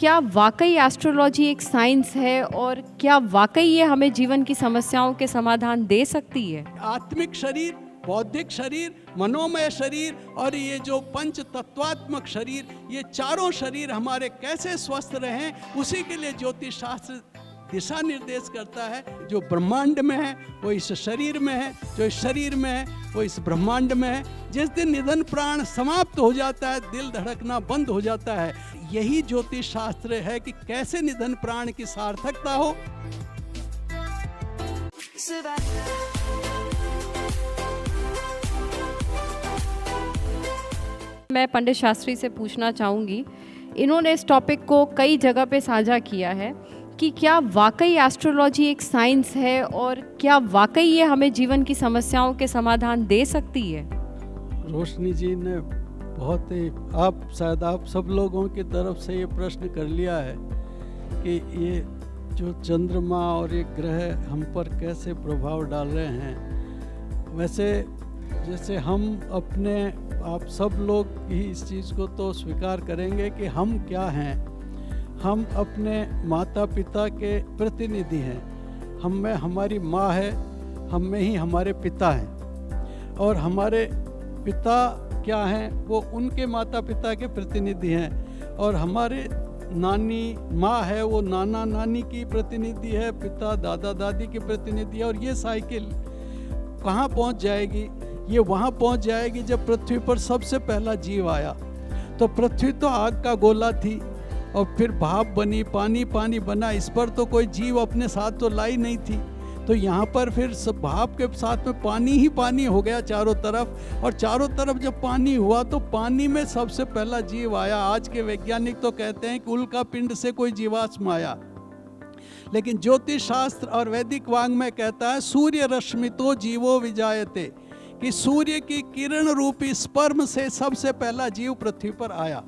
क्या वाकई एस्ट्रोलॉजी एक साइंस है और क्या वाकई ये हमें जीवन की समस्याओं के समाधान दे सकती है? आत्मिक शरीर, बौद्धिक शरीर, मनोमय शरीर और ये जो पंच तत्वात्मक शरीर, ये चारों शरीर हमारे कैसे स्वस्थ रहें, उसी के लिए ज्योतिष शास्त्र दिशा निर्देश करता है। जो ब्रह्मांड में है वो इस शरीर में है, जो इस शरीर में है वो इस ब्रह्मांड में है। जिस दिन निधन प्राण समाप्त हो जाता है, दिल धड़कना बंद हो जाता है, यही ज्योतिष शास्त्र है कि कैसे निधन प्राण की सार्थकता हो। मैं पंडित शास्त्री से पूछना चाहूँगी, इन्होंने इस टॉपिक को कई जगह पे साझा किया है कि क्या वाकई एस्ट्रोलॉजी एक साइंस है और क्या वाकई ये हमें जीवन की समस्याओं के समाधान दे सकती है? रोशनी जी ने बहुत ही आप सब लोगों की तरफ से ये प्रश्न कर लिया है कि ये जो चंद्रमा और ये ग्रह हम पर कैसे प्रभाव डाल रहे हैं। वैसे जैसे हम अपने आप सब लोग ही इस चीज़ को तो स्वीकार करेंगे कि हम क्या हैं। हम अपने माता पिता के प्रतिनिधि हैं। हम में हमारी माँ है, हम में ही हमारे पिता हैं, और हमारे पिता क्या हैं, वो उनके माता पिता के प्रतिनिधि हैं, और हमारे नानी माँ है, वो नाना नानी की प्रतिनिधि है, पिता दादा दादी के प्रतिनिधि है। और ये साइकिल कहाँ पहुँच जाएगी? ये वहाँ पहुँच जाएगी जब पृथ्वी पर सबसे पहला जीव आया। तो पृथ्वी तो आग का गोला थी, और फिर भाप बनी, पानी पानी बना। इस पर तो कोई जीव अपने साथ तो लाई नहीं थी। तो यहाँ पर फिर सब भाप के साथ में पानी ही पानी हो गया चारों तरफ, और चारों तरफ जब पानी हुआ तो पानी में सबसे पहला जीव आया। आज के वैज्ञानिक तो कहते हैं कि उल्का पिंड से कोई जीवाश्म आया, लेकिन ज्योतिष शास्त्र और वैदिक वाङ्मय कहता है सूर्य रश्मितो जीवो विजायते, कि सूर्य की किरण रूपी स्पर्म से सबसे पहला जीव पृथ्वी पर आया।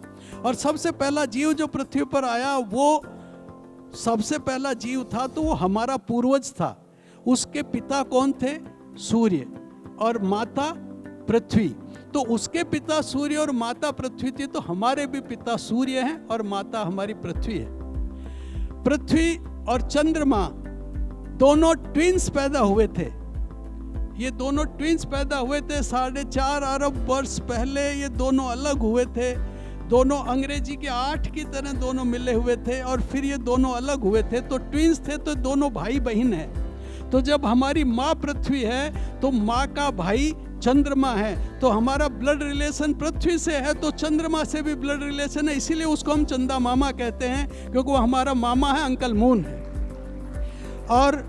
और सबसे पहला जीव जो पृथ्वी पर आया वो सबसे पहला जीव था, तो वो हमारा पूर्वज था। उसके पिता कौन थे? सूर्य, और माता पृथ्वी। तो उसके पिता सूर्य और माता पृथ्वी थी, तो हमारे भी पिता सूर्य हैं और माता हमारी पृथ्वी है। पृथ्वी और चंद्रमा दोनों ट्विंस पैदा हुए थे। ये दोनों ट्विंस पैदा हुए थे 4.5 अरब वर्ष पहले। ये दोनों अलग हुए थे, दोनों अंग्रेजी के 8 की तरह दोनों मिले हुए थे, और फिर ये दोनों अलग हुए थे। तो ट्विंस थे, तो दोनों भाई बहन हैं। तो जब हमारी माँ पृथ्वी है तो माँ का भाई चंद्रमा है, तो हमारा ब्लड रिलेशन पृथ्वी से है, तो चंद्रमा से भी ब्लड रिलेशन है। इसीलिए उसको हम चंदा मामा कहते हैं, क्योंकि वो हमारा मामा है, अंकल मून है। और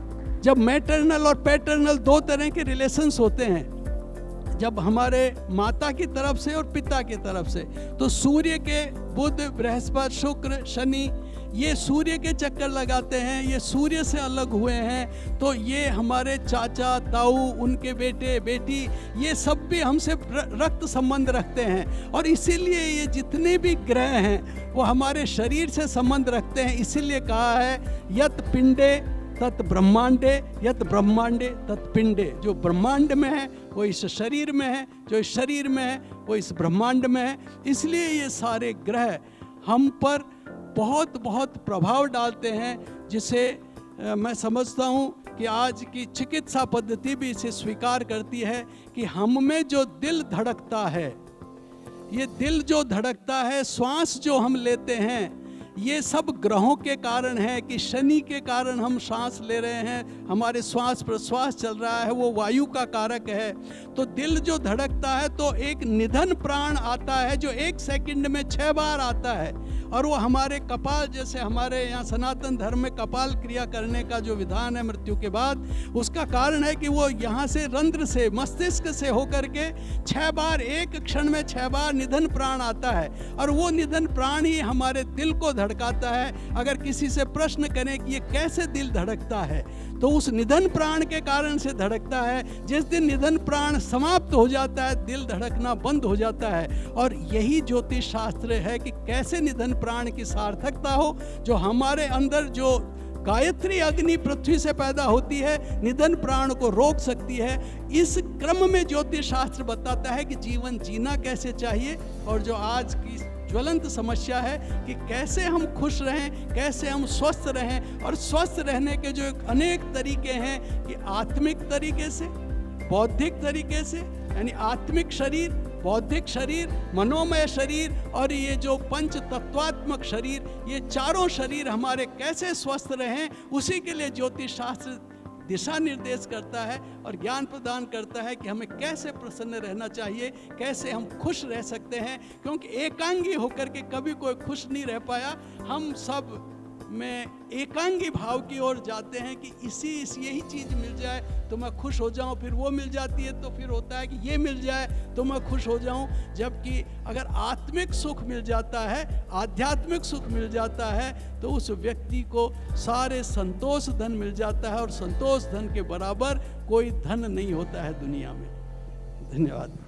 जब मैटरनल और पैटर्नल दो तरह के रिलेशंस होते हैं, जब हमारे माता की तरफ से और पिता की तरफ से, तो सूर्य के बुध बृहस्पति शुक्र शनि ये सूर्य के चक्कर लगाते हैं, ये सूर्य से अलग हुए हैं। तो ये हमारे चाचा ताऊ, उनके बेटे बेटी, ये सब भी हमसे रक्त संबंध रखते हैं। और इसीलिए ये जितने भी ग्रह हैं वो हमारे शरीर से संबंध रखते हैं। इसीलिए कहा है यत पिंडे तत् ब्रह्मांडे, यत ब्रह्मांडे तत् पिंडे। जो ब्रह्मांड में है वो इस शरीर में है, जो इस शरीर में है वो इस ब्रह्मांड में है। इसलिए ये सारे ग्रह हम पर बहुत बहुत प्रभाव डालते हैं, जिसे मैं समझता हूँ कि आज की चिकित्सा पद्धति भी इसे स्वीकार करती है कि हम में जो दिल धड़कता है, ये दिल जो धड़कता है, श्वास जो हम लेते हैं, ये सब ग्रहों के कारण है। कि शनि के कारण हम सांस ले रहे हैं, हमारे श्वास प्रश्वास चल रहा है, वो वायु का कारक है। तो दिल जो धड़कता है तो एक निधन प्राण आता है, जो 1 सेकंड में 6 बार आता है, और वो हमारे कपाल, जैसे हमारे यहाँ सनातन धर्म में कपाल क्रिया करने का जो विधान है मृत्यु के बाद, उसका कारण है कि वो यहाँ से रंध्र से, मस्तिष्क से होकर के 6 बार, एक क्षण में 6 बार निधन प्राण आता है, और वो निधन प्राण ही हमारे दिल को धड़काता है। अगर किसी से प्रश्न करें कि ये कैसे दिल धड़कता है, तो उस निधन प्राण के कारण से धड़कता है। जिस दिन निधन प्राण समाप्त हो जाता है, दिल धड़कना बंद हो जाता है। और यही ज्योतिष शास्त्र है कि कैसे निधन प्राण की सार्थकता हो। जो हमारे अंदर जो गायत्री अग्नि पृथ्वी से पैदा होती है, निधन प्राण को रोक सकती है। इस क्रम में ज्योतिष शास्त्र बताता है कि जीवन जीना कैसे चाहिए। और जो आज की ज्वलंत समस्या है कि कैसे हम खुश रहें, कैसे हम स्वस्थ रहें। और स्वस्थ रहने के जो अनेक तरीके हैं कि आत्मिक तरीके से, बौद्धिक तरीके से, यानी आत्मिक शरीर, बौद्धिक शरीर, मनोमय शरीर और ये जो पंच तत्वात्मक शरीर, ये चारों शरीर हमारे कैसे स्वस्थ रहें, उसी के लिए ज्योतिष शास्त्र दिशा निर्देश करता है और ज्ञान प्रदान करता है कि हमें कैसे प्रसन्न रहना चाहिए, कैसे हम खुश रह सकते हैं। क्योंकि एकांगी होकर के कभी कोई खुश नहीं रह पाया। हम सब में एकांगी भाव की ओर जाते हैं कि यही चीज़ मिल जाए तो मैं खुश हो जाऊं, फिर वो मिल जाती है तो फिर होता है कि ये मिल जाए तो मैं खुश हो जाऊं। जबकि अगर आत्मिक सुख मिल जाता है, आध्यात्मिक सुख मिल जाता है, तो उस व्यक्ति को सारे संतोष धन मिल जाता है और संतोष धन के बराबर कोई धन नहीं होता है दुनिया में। धन्यवाद।